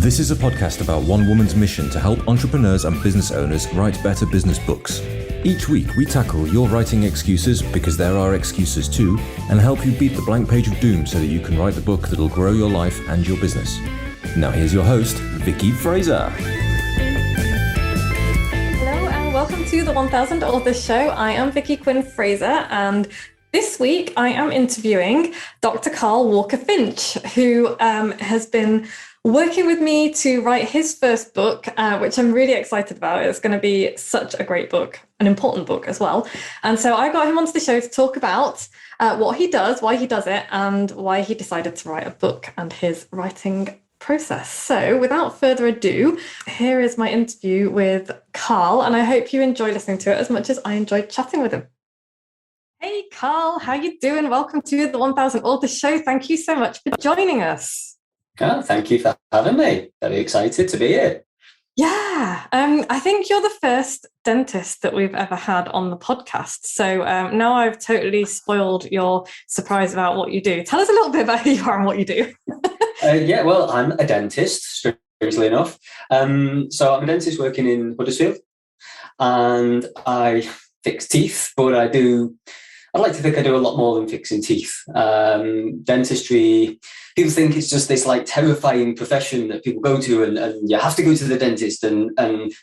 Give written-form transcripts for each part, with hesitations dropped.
This is a podcast about one woman's mission to help entrepreneurs and business owners write better business books. Each week, we tackle your writing excuses, because there are excuses too, and help you beat the blank page of doom so that you can write the book that'll grow your life and your business. Now here's your host, Vicky Fraser. Hello and welcome to the 1000 Authors Show. I am Vicky Quinn Fraser, and this week I am interviewing Dr. Karl Walker-Finch, who has been working with me to write his first book, which I'm really excited about. It's going to be such a great book, an important book as well. And so I got him onto the show to talk about what he does, why he does it, and why he decided to write a book and his writing process. So without further ado, here is my interview with Karl, and I hope you enjoy listening to it as much as I enjoyed chatting with him. Hey, Karl, how you doing? Welcome to the 1000 Authors Show. Thank you so much for joining us. Oh, thank you for having me. Very excited to be here. Yeah, I think you're the first dentist that we've ever had on the podcast. So now I've totally spoiled your surprise about what you do. Tell us a little bit about who you are and what you do. Yeah, well, I'm a dentist, strangely enough. So I'm a dentist working in Huddersfield, and I fix teeth, but I'd like to think I do a lot more than fixing teeth. Dentistry, people think it's just this like terrifying profession that people go to, and you have to go to the dentist and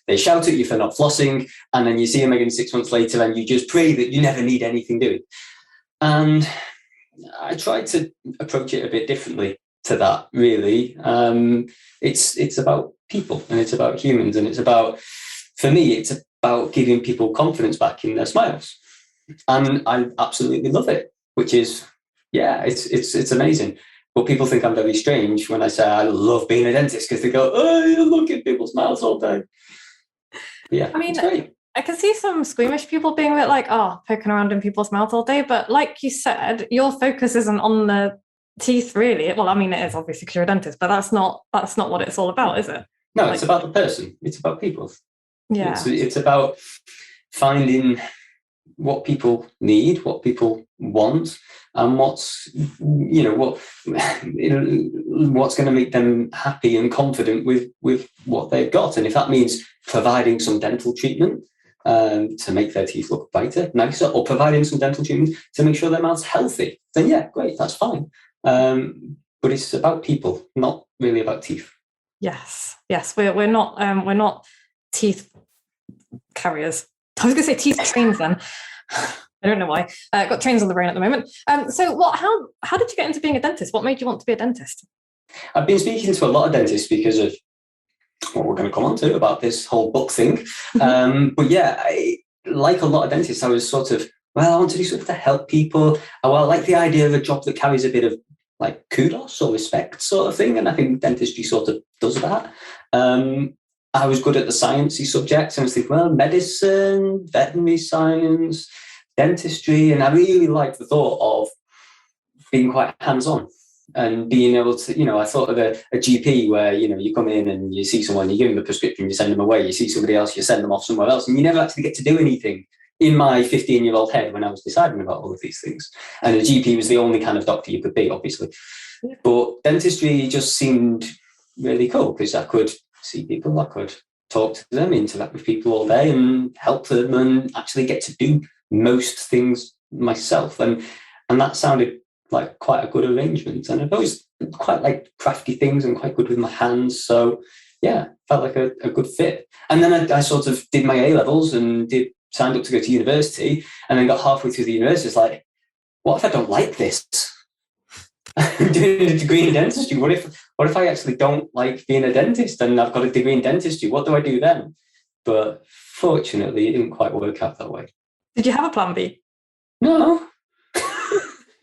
they shout at you for not flossing, and then you see them again 6 months later and you just pray that you never need anything doing. And I tried to approach it a bit differently to that, really. It's about people, and it's about humans, and it's about, for me, it's about giving people confidence back in their smiles. And I absolutely love it, which is, yeah, it's amazing. But people think I'm very strange when I say I love being a dentist, because they go, oh, you look at people's smiles all day. Yeah, I mean, it's great. I can see some squeamish people being a bit like, oh, poking around in people's mouths all day. But like you said, your focus isn't on the teeth, really. Well, I mean, it is obviously because you're a dentist, but that's not what it's all about, is it? No, it's about the person. It's about people. Yeah. It's about finding what people need, what people want, and what's going to make them happy and confident with what they've got. And if that means providing some dental treatment to make their teeth look brighter, nicer, or providing some dental treatment to make sure their mouth's healthy, then yeah, great, that's fine. But it's about people, not really about teeth. Yes, we're not teeth carriers. I was going to say teeth trains then. I don't know why. I've got trains on the brain at the moment. So how did you get into being a dentist? What made you want to be a dentist? I've been speaking to a lot of dentists because of what we're going to come on to about this whole book thing. But yeah, like a lot of dentists, I was sort of, I want to do something to help people. I like the idea of a job that carries a bit of like kudos or respect sort of thing. And I think dentistry sort of does that. I was good at the sciencey subjects, and I was thinking, medicine, veterinary science, dentistry, and I really liked the thought of being quite hands-on and being able to, I thought of a GP where, you come in and you see someone, you give them a prescription, you send them away, you see somebody else, you send them off somewhere else, and you never actually get to do anything. In my 15-year-old head when I was deciding about all of these things. And a GP was the only kind of doctor you could be, obviously. Yeah. But dentistry just seemed really cool because I could see people, I could talk to them, interact with people all day and help them and actually get to do most things myself. And that sounded like quite a good arrangement. And I've always quite liked crafty things and quite good with my hands. So yeah, felt like a good fit. And then I sort of did my A-levels and signed up to go to university, and then got halfway through the university. It's like, what if I don't like this? I'm doing a degree in dentistry. What if I actually don't like being a dentist and I've got a degree in dentistry? What do I do then? But fortunately, it didn't quite work out that way. Did you have a plan B? No.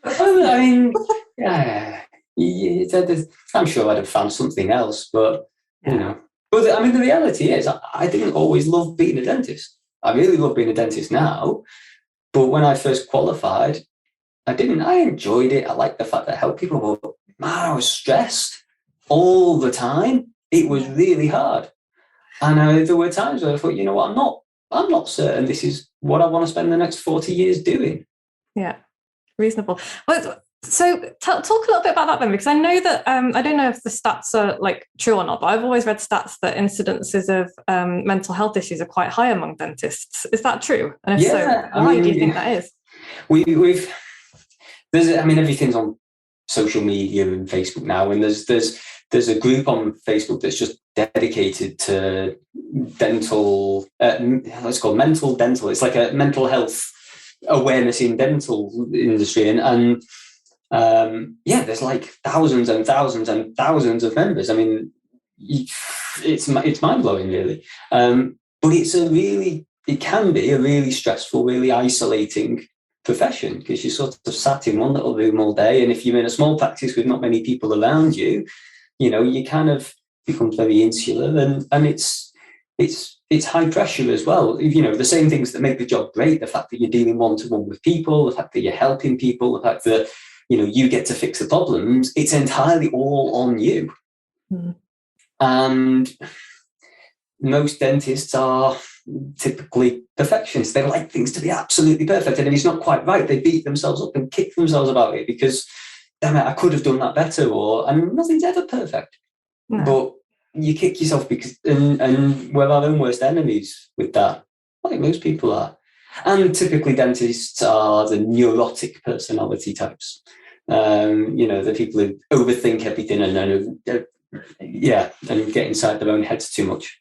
I mean, yeah, I'm sure I'd have found something else, but But I mean, the reality is, I didn't always love being a dentist. I really love being a dentist now, but when I first qualified, I didn't. I enjoyed it. I liked the fact that I helped people, but man, I was stressed all the time. It was really hard. And there were times where I thought, you know what, I'm not certain this is what I want to spend the next 40 years doing. Yeah, reasonable. Well, So talk a little bit about that then, because I know that I don't know if the stats are like true or not, but I've always read stats that incidences of mental health issues are quite high among dentists. Is that true? And if so, why do you think that is? Everything's on social media and Facebook now, and there's a group on Facebook that's just dedicated to dental. It's called Mental Dental. It's like a mental health awareness in dental industry, and there's like thousands and thousands and thousands of members. I mean, it's mind blowing, really. But it can be a really stressful, really isolating profession, because you're sort of sat in one little room all day, and if you're in a small practice with not many people around you, you kind of become very insular, and it's high pressure as well. The same things that make the job great, the fact that you're dealing one-to-one with people, the fact that you're helping people, the fact that you get to fix the problems, it's entirely all on you. And most dentists are typically perfectionists. They like things to be absolutely perfect, and if it's not quite right, they beat themselves up and kick themselves about it because, damn it, I could have done that better, and nothing's ever perfect. No. But you kick yourself because, and we're our own worst enemies with that, like most people are. And typically dentists are the neurotic personality types. The people who overthink everything and get inside their own heads too much.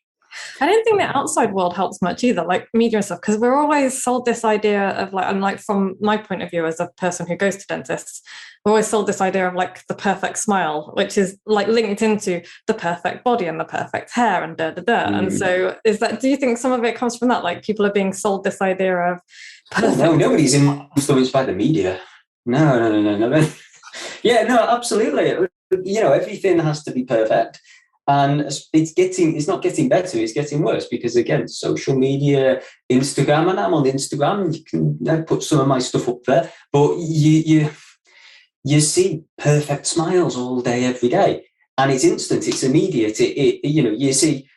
I don't think the outside world helps much either, like media and stuff, because we're always sold this idea of like from my point of view as a person who goes to dentists, we're always sold this idea of like the perfect smile, which is like linked into the perfect body and the perfect hair and And so do you think some of it comes from that? Like people are being sold this idea of perfect. No, nobody's influenced by the media. No. Yeah, no, absolutely. Everything has to be perfect. And it's not getting better, it's getting worse, because again, social media, Instagram, and I'm on Instagram, you can put some of my stuff up there, but you see perfect smiles all day, every day, and it's instant, it's immediate. You see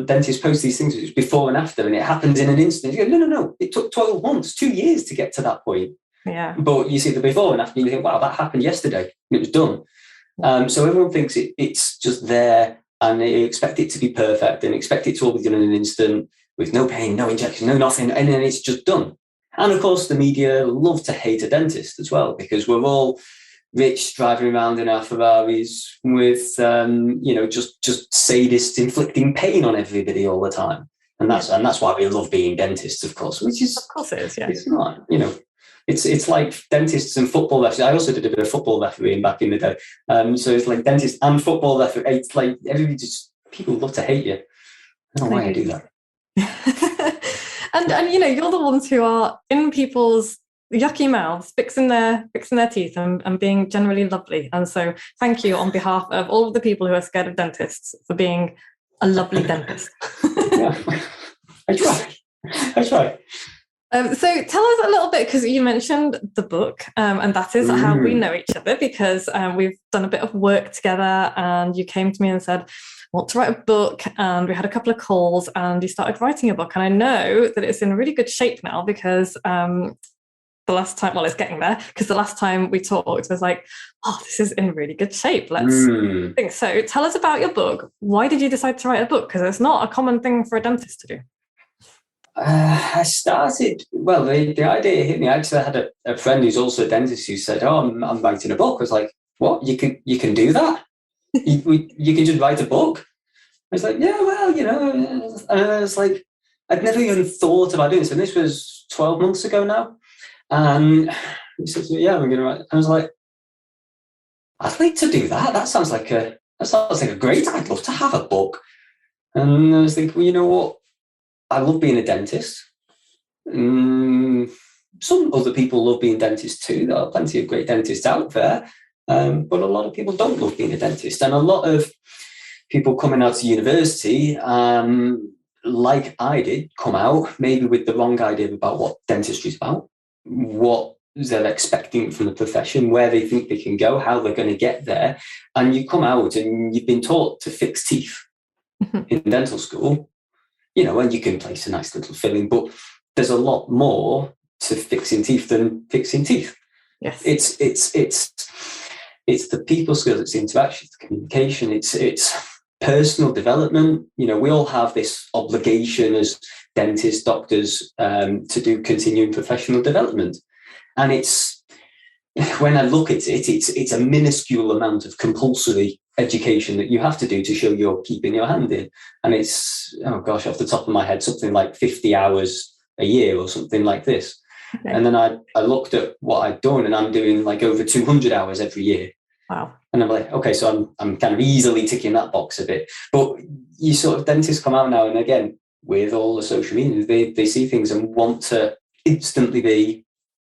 dentists post these things before and after, and it happens in an instant. You go, no, it took 12 months, 2 years to get to that point. Yeah. But you see the before and after, and you think, wow, that happened yesterday, and it was done. So everyone thinks it's just there, and they expect it to be perfect and expect it to all be done in an instant with no pain, no injection, no nothing, and then it's just done. And of course, the media love to hate a dentist as well, because we're all rich, driving around in our Ferraris with, just sadists inflicting pain on everybody all the time. And that's why we love being dentists, of course, which is... Of course it is, yeah. It's not, It's like dentists and football referees. I also did a bit of football refereeing back in the day. So it's like dentist and football referee. It's like people love to hate you. I don't know why I do that. and you're the ones who are in people's yucky mouths, fixing their teeth and being generally lovely. And so thank you on behalf of all of the people who are scared of dentists for being a lovely dentist. Yeah, I try. So tell us a little bit, because you mentioned the book, and that is how we know each other, because we've done a bit of work together, and you came to me and said, I want to write a book, and we had a couple of calls, and you started writing a book. And I know that it's in really good shape now, because the last time, it's getting there, because the last time we talked was like, this is in really good shape. Let's think. So tell us about your book. Why did you decide to write a book? Because it's not a common thing for a dentist to do. I started, the idea hit me. I actually had a friend who's also a dentist who said, I'm writing a book. I was like, what? You can do that? you can just write a book? I was like, yeah, and I was like, I'd never even thought about doing this. And this was 12 months ago now. And he said to me, yeah, I'm going to write. I was like, I'd like to do that. That sounds like a great, I'd love to have a book. And I was thinking, well, you know what? I love being a dentist. Some other people love being dentists too. There are plenty of great dentists out there, but a lot of people don't love being a dentist. And a lot of people coming out of university, like I did, come out maybe with the wrong idea about what dentistry is about, what they're expecting from the profession, where they think they can go, how they're going to get there. And you come out and you've been taught to fix teeth in dental school. And you can place a nice little filling, but there's a lot more to fixing teeth than fixing teeth. Yes. It's It's the people skills, it's the interaction, it's the communication, it's personal development. You know, we all have this obligation as dentists, doctors, to do continuing professional development. And it's, when I look at it, it's a minuscule amount of compulsory education that you have to do to show you're keeping your hand in. And it's, oh gosh, off the top of my head, something like 50 hours a year or something like this. Okay. And then I looked at what I'd done, and I'm doing like over 200 hours every year. Wow. And I'm like, okay, so I'm kind of easily ticking that box a bit. But you sort of, dentists come out now and again with all the social media, they see things and want to instantly be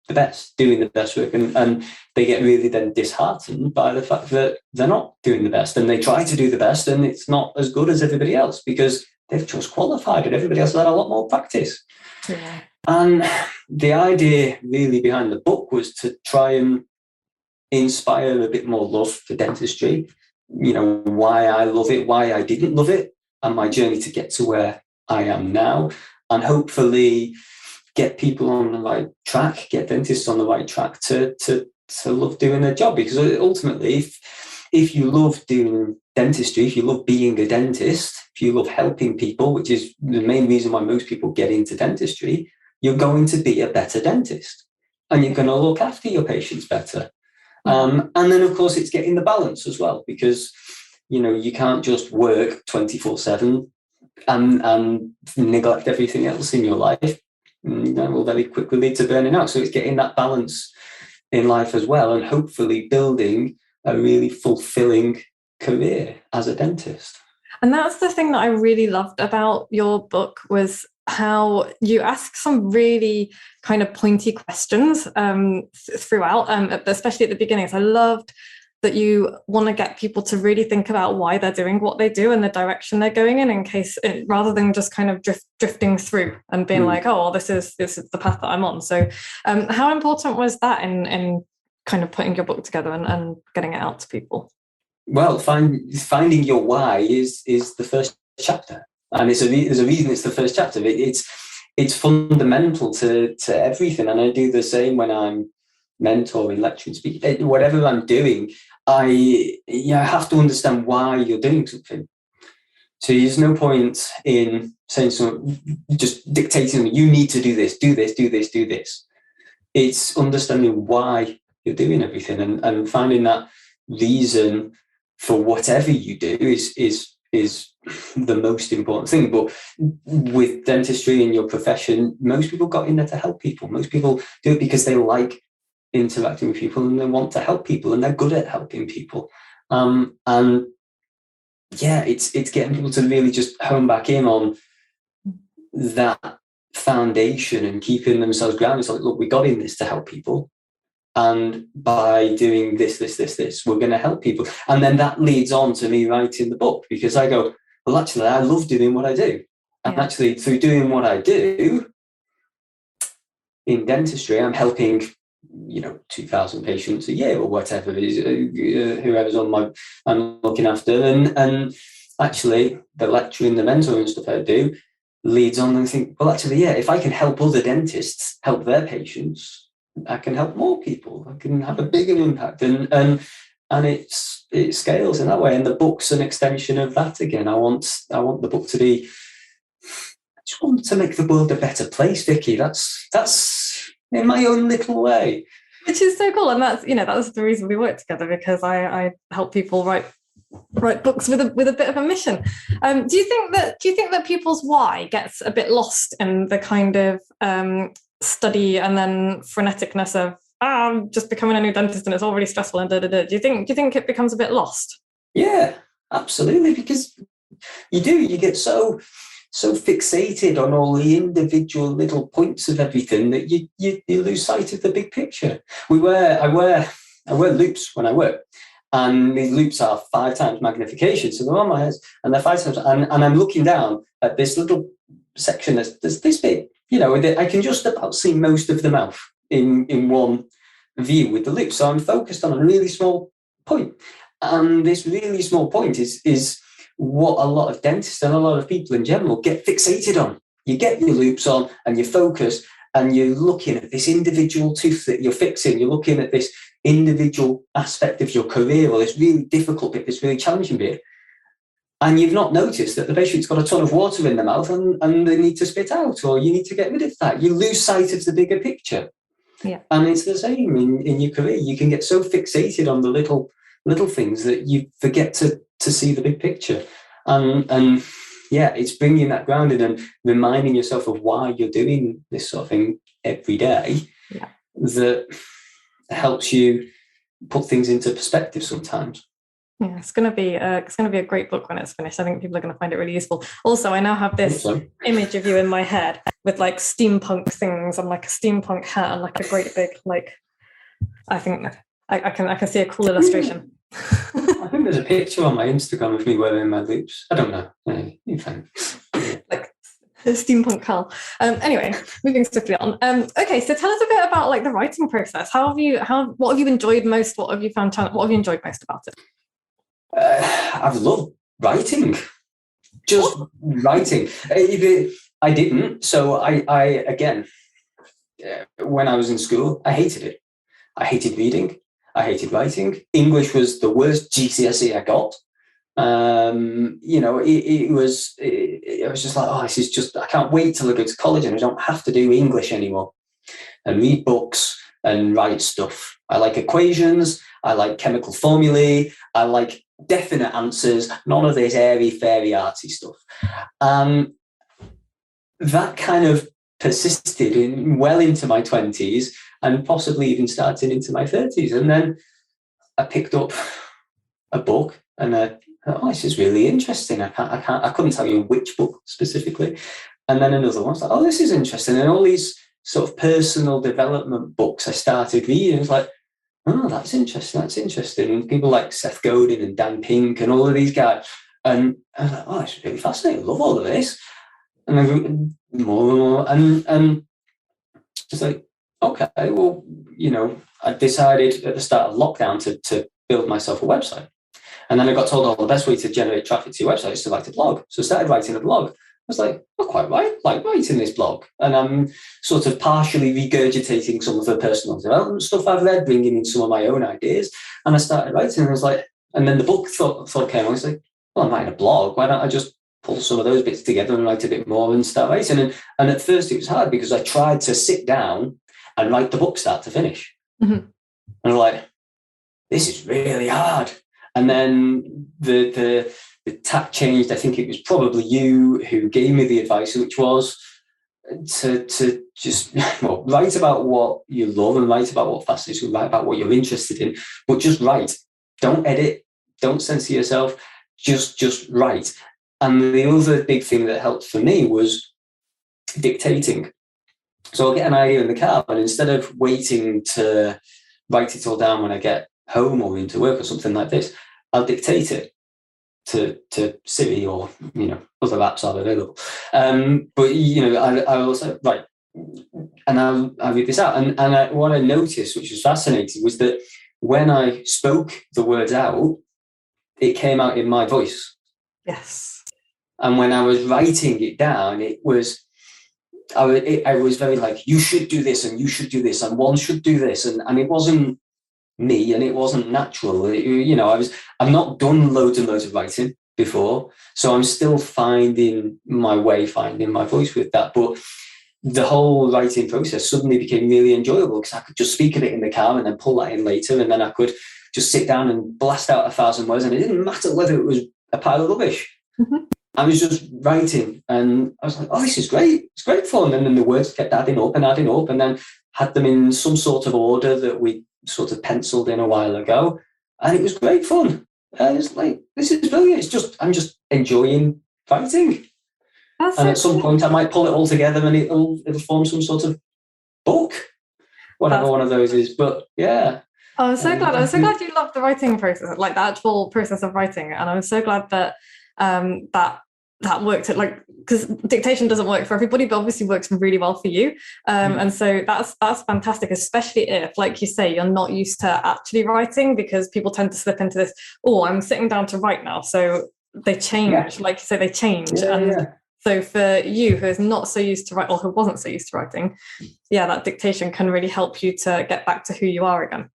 the best, doing the best work. And they get really then disheartened by the fact that they're not doing the best. And they try to do the best and it's not as good as everybody else because they've just qualified and everybody else has had a lot more practice. Yeah. And the idea really behind the book was to try and inspire a bit more love for dentistry, you know, why I love it, why I didn't love it, and my journey to get to where I am now, and hopefully get people on the right track, get dentists on the right track to love doing their job. Because ultimately, if you love doing dentistry, if you love being a dentist, if you love helping people, which is the main reason why most people get into dentistry, you're going to be a better dentist and you're going to look after your patients better. And then, of course, it's getting the balance as well, because, you know, you can't just work 24/7 and neglect everything else in your life. That will very quickly lead to burning out. So it's getting that balance in life as well, and hopefully building a really fulfilling career as a dentist. And that's the thing that I really loved about your book, was how you ask some really kind of pointy questions throughout, especially at the beginning. So I loved that you want to get people to really think about why they're doing what they do and the direction they're going in case, rather than just kind of drifting through and being like, oh, well, this is the path that I'm on. So how important was that in kind of putting your book together and getting it out to people? Well, finding your why is the first chapter. And there's a reason it's the first chapter. It's fundamental to everything. And I do the same when I'm mentoring, lecturing, speaking, whatever I'm doing. I have to understand why you're doing something. So there's no point in saying just dictating, you need to do this, do this, do this, do this. It's understanding why you're doing everything and finding that reason for whatever you do is the most important thing. But with dentistry in your profession, most people got in there to help people. Most people do it because they like interacting with people and they want to help people and they're good at helping people. And yeah, it's getting people to really just hone back in on that foundation and keeping themselves grounded. It's like, look, we got in this to help people. And by doing this, we're going to help people. And then that leads on to me writing the book, because I go, well, actually, I love doing what I do. And actually, through doing what I do in dentistry, I'm helping, 2,000 patients a year or whatever it is, whoever's I'm looking after. And actually, the lecturing, the mentoring stuff I do leads on and think, well, actually, if I can help other dentists help their patients, I can help more people. I can have a bigger impact, and it scales in that way. And the book's an extension of that. Again, I want the book to be. I just want to make the world a better place, Vicky. That's in my own little way. Which is so cool, and that's that was the reason we worked together, because I help people write books with a bit of a mission. Do you think that people's why gets a bit lost in the kind of study and then freneticness of I'm just becoming a new dentist and it's all really stressful and Do you think it becomes a bit lost? Yeah, absolutely, because you get so fixated on all the individual little points of everything that you lose sight of the big picture. I wear loupes when I work, and these loupes are 5 times magnification, so they're on my head and they're 5 times, and I'm looking down at this little section that's this big. I can just about see most of the mouth in one view with the loop. So I'm focused on a really small point. And this really small point is what a lot of dentists and a lot of people in general get fixated on. You get your loupes on and you focus, and you're looking at this individual tooth that you're fixing, you're looking at this individual aspect of your career, or this really difficult bit, this really challenging bit, and you've not noticed that the patient's got a ton of water in their mouth and they need to spit out, or you need to get rid of that. You lose sight of the bigger picture. Yeah. And it's the same in your career. You can get so fixated on the little things that you forget to see the big picture. And yeah, it's bringing that grounded and reminding yourself of why you're doing this sort of thing every day that helps you put things into perspective sometimes. Yeah, it's going to be a great book when it's finished. I think people are going to find it really useful. Also, I now have this image of you in my head with like steampunk things and like a steampunk hat and like a great big I think I can see a cool illustration. I think there's a picture on my Instagram of me wearing my loops. I don't know. You think like steampunk Karl. Anyway, moving swiftly on. Okay, so tell us a bit about like the writing process. What have you enjoyed most? What have you found? What have you enjoyed most about it? I've loved writing. Just writing. I didn't. So I again, when I was in school, I hated it. I hated reading. I hated writing. English was the worst GCSE I got. It was just like, this is just, I can't wait till I go to college and I don't have to do English anymore and read books and write stuff. I like equations. I like chemical formulae. I like definite answers, none of this airy, fairy, artsy stuff. That kind of persisted well into my 20s and possibly even starting into my 30s. And then I picked up a book and I thought, this is really interesting. I couldn't tell you which book specifically. And then another one, I was like, this is interesting. And all these sort of personal development books I started reading, it was like, that's interesting. And people like Seth Godin and Dan Pink and all of these guys. And I was like, it's really fascinating. I love all of this. And I grew more and more. And it's like, okay, well, I decided at the start of lockdown to build myself a website. And then I got told, the best way to generate traffic to your website is to write a blog. So I started writing a blog. I was like, quite right, like writing this blog. And I'm sort of partially regurgitating some of the personal development stuff I've read, bringing in some of my own ideas. And I started writing, and I was like, and then the book thought came, I was like, I'm writing a blog. Why don't I just pull some of those bits together and write a bit more and start writing? And at first it was hard because I tried to sit down and write the book start to finish. Mm-hmm. And I'm like, this is really hard. And then the tack changed. I think it was probably you who gave me the advice, which was to just write about what you love and write about what fascinates you, write about what you're interested in, but just write. Don't edit. Don't censor yourself. Just write. And the other big thing that helped for me was dictating. So I'll get an idea in the car, and instead of waiting to write it all down when I get home or into work or something like this, I'll dictate it to Siri or other apps are available. But I also right, and I'll read this out. And what I noticed, which was fascinating, was that when I spoke the words out, it came out in my voice. Yes. And when I was writing it down, I was very like, you should do this and you should do this and one should do this, and it wasn't me and it wasn't natural. I've not done loads and loads of writing before, so I'm still finding my voice with that. But the whole writing process suddenly became really enjoyable because I could just speak of it in the car and then pull that in later, and then I could just sit down and blast out 1,000 words, and it didn't matter whether it was a pile of rubbish. Mm-hmm. I was just writing, and I was like, this is great. It's great fun. And then the words kept adding up, and then had them in some sort of order that we sort of penciled in a while ago. And it was great fun. It's like, this is brilliant. I'm just enjoying writing. At some point I might pull it all together and it'll form some sort of book, whatever one of those is. But yeah. I'm so glad you loved the writing process, like the actual process of writing. And I'm so glad that that worked, because dictation doesn't work for everybody, but obviously works really well for you. And so that's fantastic, especially if, like you say, you're not used to actually writing, because people tend to slip into this, I'm sitting down to write now. So they change, like you say, they change. So for you, who is not so used to write, or who wasn't so used to writing, yeah, that dictation can really help you to get back to who you are again.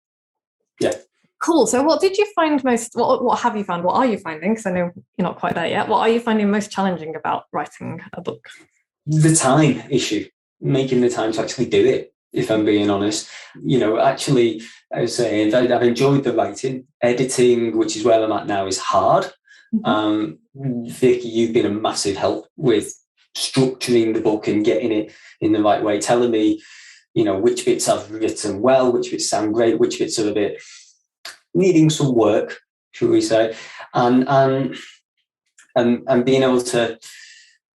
Yeah. Cool. So what did you find most, what have you found? What are you finding? Because I know you're not quite there yet. What are you finding most challenging about writing a book? The time issue, making the time to actually do it, if I'm being honest. Actually, I was saying, I've enjoyed the writing. Editing, which is where I'm at now, is hard. Vicky, you've been a massive help with structuring the book and getting it in the right way, telling me, which bits I've written well, which bits sound great, which bits are a bit needing some work, shall we say, and being able to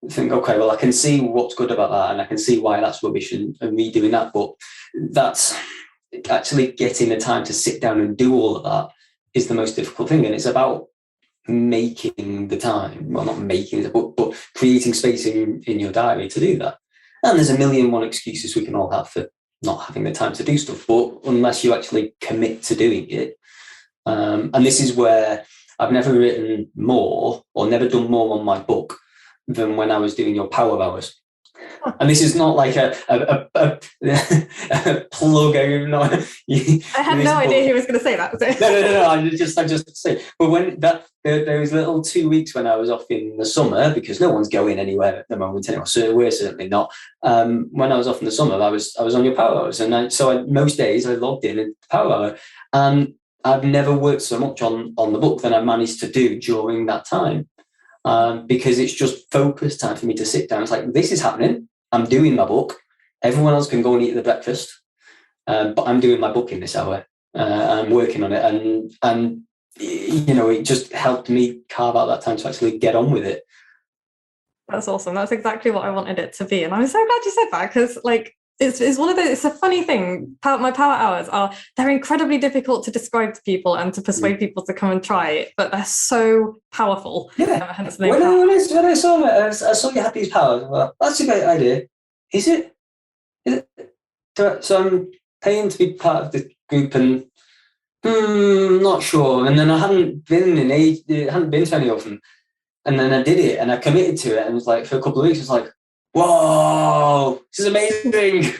think, okay, well, I can see what's good about that, and I can see why that's rubbish, and redoing that. But that's actually getting the time to sit down and do all of that is the most difficult thing, and it's about making the time. Well, not making it, but creating space in your diary to do that. And there's a million one excuses we can all have for not having the time to do stuff, but unless you actually commit to doing it. And this is where I've never written more or never done more on my book than when I was doing your power hours. And this is not like a plug. I had no idea he was going to say that. No. I just say. But when there was little 2 weeks when I was off in the summer, because no one's going anywhere at the moment anyway. So we're certainly not. When I was off in the summer, I was on your power hours, and most days I logged in at power hour, and I've never worked so much on the book than I managed to do during that time. Because it's just focus time for me to sit down. It's like, this is happening. I'm doing my book. Everyone else can go and eat the breakfast, but I'm doing my book in this hour. I'm working on it, and it just helped me carve out that time to actually get on with it. That's awesome. That's exactly what I wanted it to be, and I'm so glad you said that, because it's one of those. It's a funny thing. My power hours they're incredibly difficult to describe to people and to persuade people to come and try it, but they're so powerful. Yeah. When I saw it, I saw you had these powers. Well, that's a great idea. Is it? So I'm paying to be part of the group, and not sure. And then I hadn't been to any of them, and then I did it, and I committed to it, and it was like for a couple of weeks, it's like, whoa, this is amazing.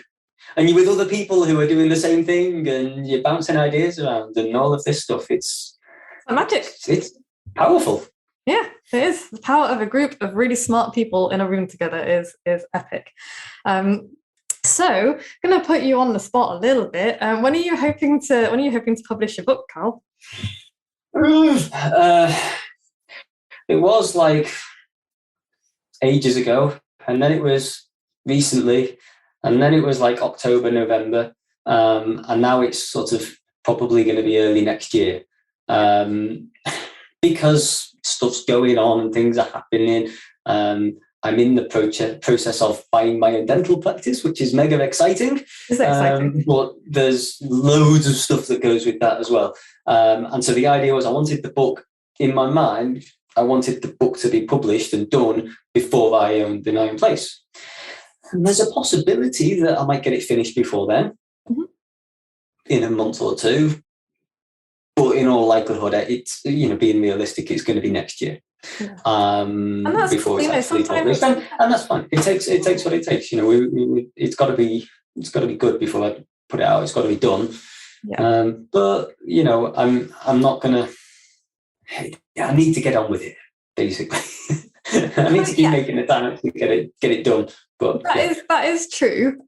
And you're with other people who are doing the same thing, and you're bouncing ideas around and all of this stuff. It's magic. It's powerful. Yeah, it is. The power of a group of really smart people in a room together is epic. So I'm going to put you on the spot a little bit. When are you hoping to publish your book, Karl? It was like ages ago, and then it was recently, and then it was like October, November, and now it's sort of probably going to be early next year, because stuff's going on, things are happening. I'm in the process of buying my own dental practice, which is mega exciting. Is that exciting? But there's loads of stuff that goes with that as well. And so the idea was, I wanted the book in my mind. I wanted the book to be published and done before I owned my own place. And there's a possibility that I might get it finished before then, in a month or two. But in all likelihood, it's, being realistic, it's going to be next year. Yeah. And that's before cool, it's actually published, and that's fine. It takes what it takes. It's got to be good before I put it out. It's got to be done. Yeah. But I'm not gonna. I need to get on with it. Basically, I need to keep making the time to get it done. But that is true.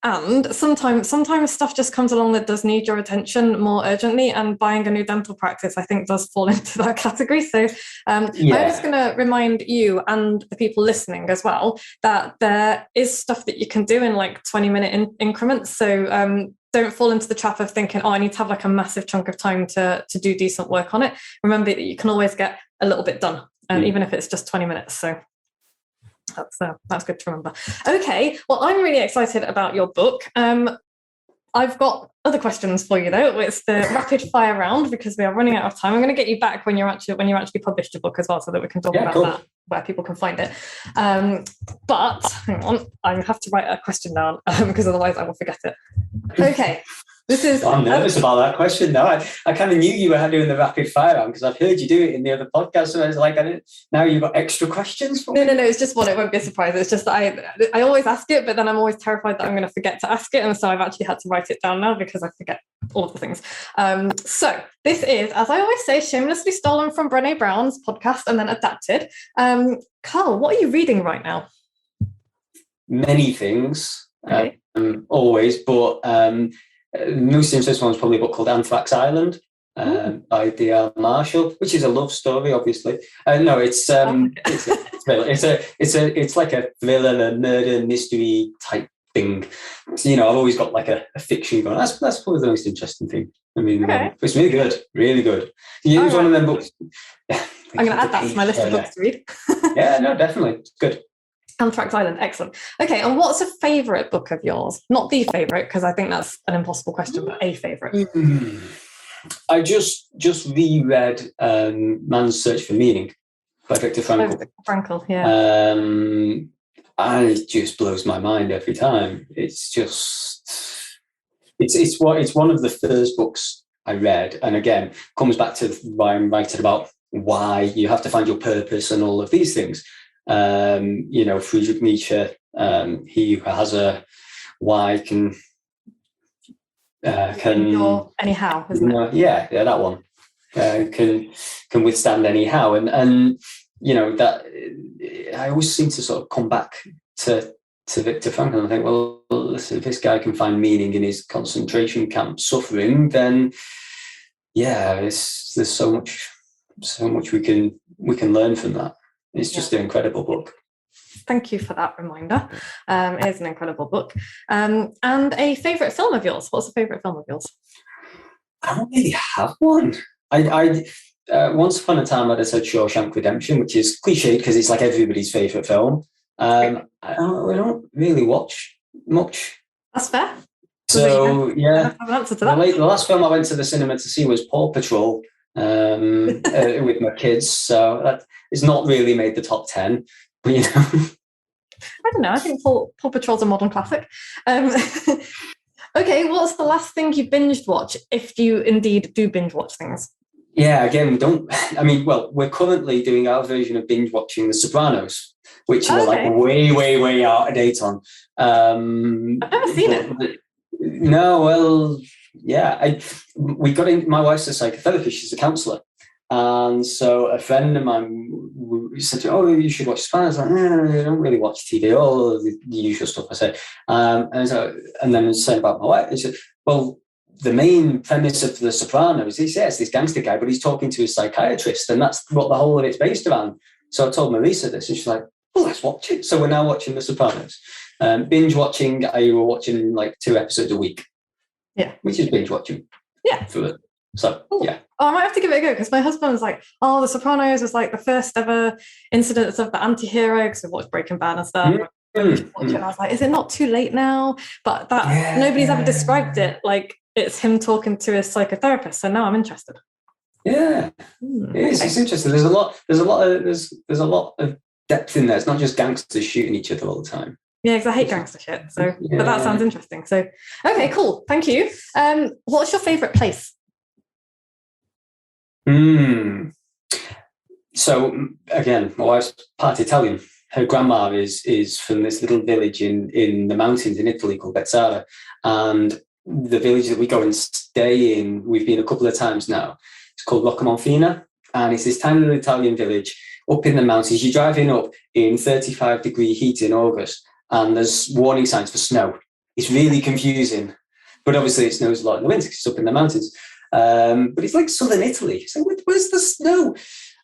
And sometimes stuff just comes along that does need your attention more urgently, and buying a new dental practice, I think, does fall into that category. So I'm just going to remind you and the people listening as well that there is stuff that you can do in like 20-minute increments. So don't fall into the trap of thinking, I need to have like a massive chunk of time to do decent work on it. Remember that you can always get a little bit done, even if it's just 20 minutes. So that's good to remember. Okay, well, I'm really excited about your book. I've got other questions for you though. It's the rapid fire round because we are running out of time. I'm going to get you back when you actually published your book as well, so that we can talk about that, where people can find it. But hang on, I have to write a question down because otherwise I will forget it. Okay, This is. I'm nervous about that question now. I kind of knew you were doing the rapid fire round because I've heard you do it in the other podcast. So I was like, now you've got extra questions for me? No. It's just one. It won't be a surprise. It's just that I always ask it, but then I'm always terrified that I'm going to forget to ask it. And so I've actually had to write it down now because I forget all of the things. So this is, as I always say, shamelessly stolen from Brené Brown's podcast and then adapted. Karl, what are you reading right now? Many things, Okay. always, but most interesting one is probably a book called Anthrax Island by D.L. Marshall, which is a love story, obviously. No, it's it's like a thriller, a murder mystery type thing. So, I've always got like a fiction going. That's probably the most interesting thing. I mean, it's really good, really good. It's one of them books. I'm going to add that to my list of books to read. Yeah, no, definitely, it's good. Anthrax Island, excellent. Okay, and what's a favourite book of yours? Not the favourite, because I think that's an impossible question, but a favourite. I just reread Man's Search for Meaning by Dr. Frankl, yeah. And it just blows my mind every time. It's one of the first books I read, and again, comes back to why I'm writing about why you have to find your purpose and all of these things. Friedrich Nietzsche, he who has a why can anyhow, isn't it? Yeah, that one can withstand anyhow, and that I always seem to sort of come back to Viktor Frankl and I think, well, listen, if this guy can find meaning in his concentration camp suffering, then there's so much we can learn from that. It's just an incredible book. Thank you for that reminder. It is an incredible book. And a favourite film of yours? What's a favourite film of yours? I don't really have one. I once upon a time I'd said Shawshank Redemption, which is cliched because it's like everybody's favourite film. I don't really watch much. That's fair. So yeah, have an answer to that. The last film I went to the cinema to see was Paw Patrol with my kids. So that it's not really made the top 10. But, I don't know. I think Paw Patrol's a modern classic. Okay, what's the last thing you binged watch, if you indeed do binge watch things? Yeah, again, we're currently doing our version of binge watching The Sopranos, which we're like way, way, way out of date on. I've never seen it. No, well, yeah. We got in. My wife's a psychotherapist; she's a counsellor, and so a friend of mine said, "Oh, you should watch Sopranos." I was like, no, I don't really watch TV, all the usual stuff. I said, and then saying about my wife, he said, "Well, the main premise of The Sopranos is this gangster guy, but he's talking to his psychiatrist, and that's what the whole of it's based around." So I told Marisa this, and she's like, "Well, let's watch it." So we're now watching The Sopranos. Binge watching, I were watching like 2 episodes a week. Yeah. Which is binge watching. Yeah. So, yeah. Oh, I might have to give it a go because my husband was like, The Sopranos was like the first ever incidence of the anti-hero because we watched Breaking Bad and stuff. And I was like, is it not too late now? But nobody's ever described it like it's him talking to his psychotherapist. So now I'm interested. Yeah. It's interesting. There's a lot of depth in there. It's not just gangsters shooting each other all the time. Yeah, because I hate gangster shit. So, but that sounds interesting. So, okay, cool. Thank you. What's your favourite place? So again, my wife's part Italian. Her grandma is from this little village in the mountains in Italy called Bezzara, and the village that we go and stay in, we've been a couple of times now. It's called Roccamonfina, and it's this tiny little Italian village up in the mountains. You're driving up in 35-degree heat in August. And there's warning signs for snow. It's really confusing. But obviously it snows a lot in the winter because it's up in the mountains. But it's like southern Italy. It's like, where's the snow?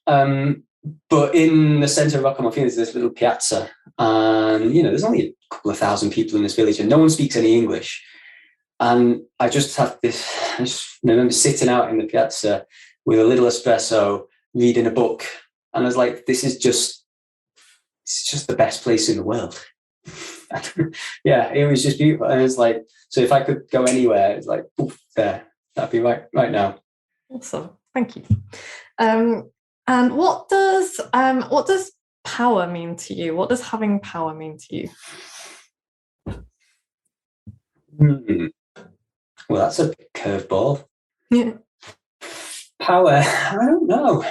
But in the centre of Roccamonfina, there's this little piazza. And, there's only a couple of thousand people in this village and no one speaks any English. And I just remember sitting out in the piazza with a little espresso, reading a book. And I was like, it's just the best place in the world. Yeah, it was just beautiful. And it's like, so if I could go anywhere, it's like, oof, there, that'd be right now. Awesome, thank you. And what does power mean to you? What does having power mean to you? Well, that's a curveball. Yeah. Power, I don't know.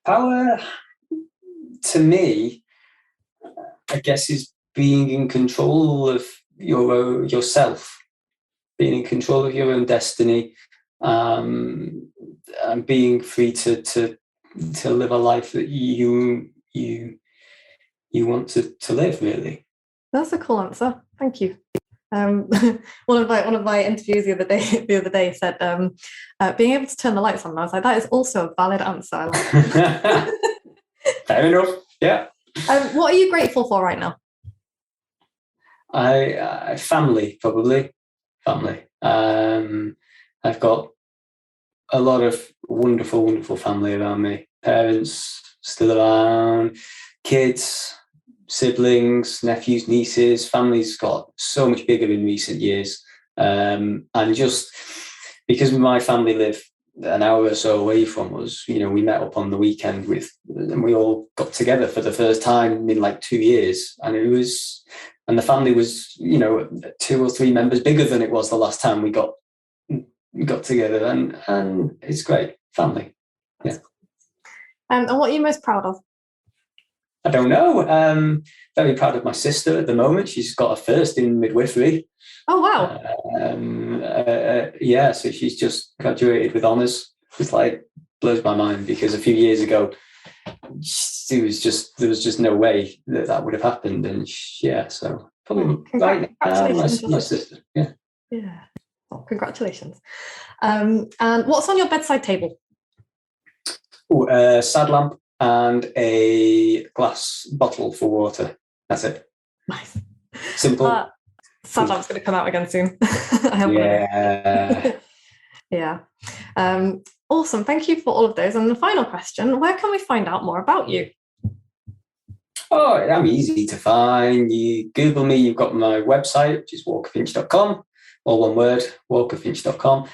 Power, to me, I guess, is being in control of yourself, being in control of your own destiny, and being free to live a life that you want to live, really. That's a cool answer. Thank you. One of my interviews the other day said being able to turn the lights on. And I was like, that is also a valid answer. I like it. Fair enough. Yeah. What are you grateful for right now? Family, probably. Family. I've got a lot of wonderful family around me. Parents still around, kids, siblings, nephews, nieces. Family's got so much bigger in recent years. And just because my family live an hour or so away from us, we met up on the weekend and we all got together for the first time in like 2 years. And the family was, 2 or 3 members bigger than it was the last time we got together. And it's great. Family. Yeah. And what are you most proud of? I don't know. Very proud of my sister at the moment. She's got a first in midwifery. Oh, wow. Yeah, so she's just graduated with honours. It's like blows my mind because a few years ago, there was just no way that would have happened. And so probably right now, my sister. Yeah. Yeah. Oh, congratulations. And what's on your bedside table? A sad lamp and a glass bottle for water. That's it. Nice. Simple. Sad lamp's going to come out again soon. Yeah. Awesome. Thank you for all of those. And the final question, where can we find out more about you? Oh, I'm easy to find. You Google me, you've got my website, which is walkerfinch.com, all one word, walkerfinch.com.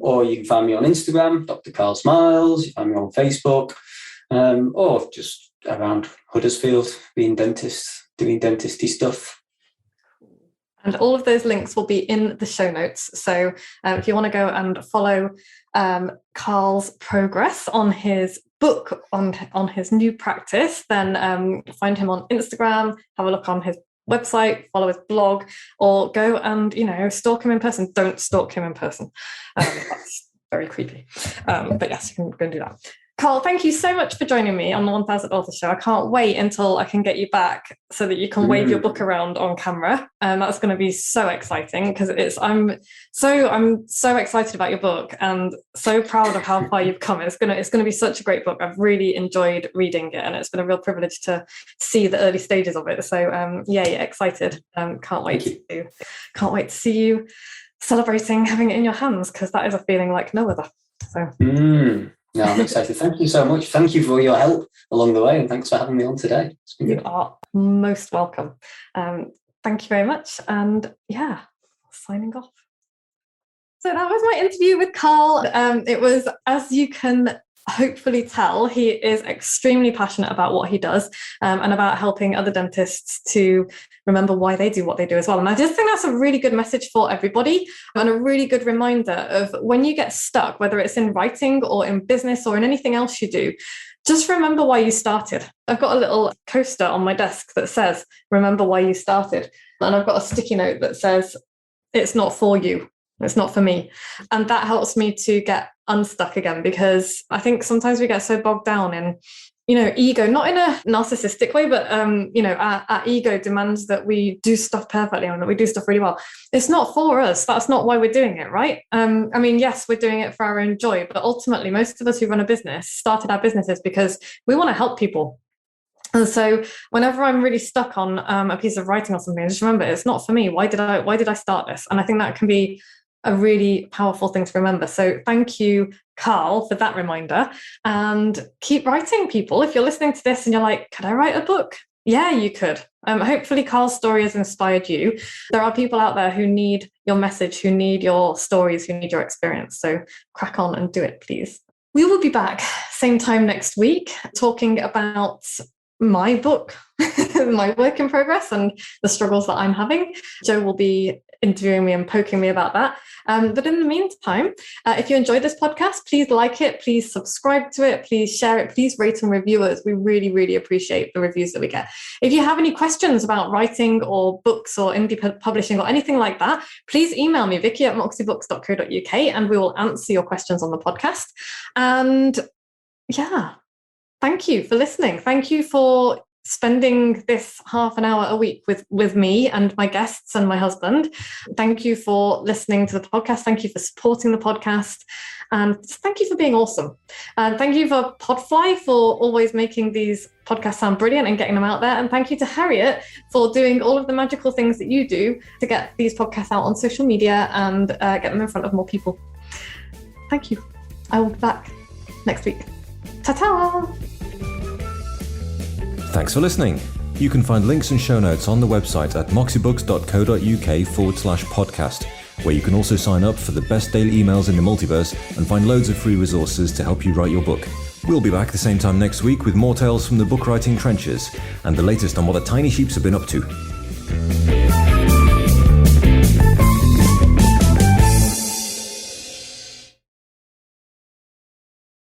Or you can find me on Instagram, Dr. Karl Smiles. You find me on Facebook, or just around Huddersfield, being dentist, doing dentisty stuff. And all of those links will be in the show notes. So if you want to go and follow Karl's progress on his book, on his new practice, then find him on Instagram, have a look on his website, follow his blog, or go and, stalk him in person. Don't stalk him in person. That's very creepy. But yes, you can go and do that. Karl, thank you so much for joining me on the 1000 Author Show. I can't wait until I can get you back so that you can wave your book around on camera. And that's going to be so exciting because I'm so excited about your book and so proud of how far you've come. It's going to be such a great book. I've really enjoyed reading it, and it's been a real privilege to see the early stages of it. So excited. Can't wait to see you celebrating having it in your hands, because that is a feeling like no other. So. No, I'm excited. Thank you so much. Thank you for all your help along the way, and thanks for having me on today. You are most welcome. Thank you very much. And signing off. So that was my interview with Karl. It was, as you can hopefully tell, he is extremely passionate about what he does, and about helping other dentists to remember why they do what they do as well. And I just think that's a really good message for everybody, and a really good reminder of when you get stuck, whether it's in writing or in business or in anything else you do, just remember why you started. I've got a little coaster on my desk that says, remember why you started. And I've got a sticky note that says, it's not for you. It's not for me. And that helps me to get unstuck again, because I think sometimes we get so bogged down in, ego, not in a narcissistic way, but, our ego demands that we do stuff perfectly and that we do stuff really well. It's not for us. That's not why we're doing it, right? Yes, we're doing it for our own joy, but ultimately most of us who run a business started our businesses because we want to help people. And so whenever I'm really stuck on a piece of writing or something, I just remember it's not for me. Why did I start this? And I think that can be a really powerful thing to remember. So thank you, Karl, for that reminder, and keep writing, people. If you're listening to this and you're like, could I write a book? Yeah, you could. Hopefully Karl's story has inspired you. There are people out there who need your message, who need your stories, who need your experience. So crack on and do it, please. We will be back same time next week talking about my book, my work in progress, and the struggles that I'm having. Joe will be interviewing me and poking me about that. But in the meantime, if you enjoyed this podcast, please like it, please subscribe to it, please share it, please rate and review us. We really, really appreciate the reviews that we get. If you have any questions about writing or books or indie publishing or anything like that, please email me, vicky@moxiebooks.co.uk, and we will answer your questions on the podcast. And yeah, thank you for listening. Thank you for spending this half an hour a week with me and my guests and my husband. Thank you for listening to the podcast. Thank you for supporting the podcast. And thank you for being awesome. And thank you for Podfly for always making these podcasts sound brilliant and getting them out there. And thank you to Harriet for doing all of the magical things that you do to get these podcasts out on social media and get them in front of more people. Thank you. I will be back next week. Ta-ta! Thanks for listening. You can find links and show notes on the website at moxiebooks.co.uk/podcast, where you can also sign up for the best daily emails in the multiverse and find loads of free resources to help you write your book. We'll be back the same time next week with more tales from the book writing trenches and the latest on what the tiny sheeps have been up to.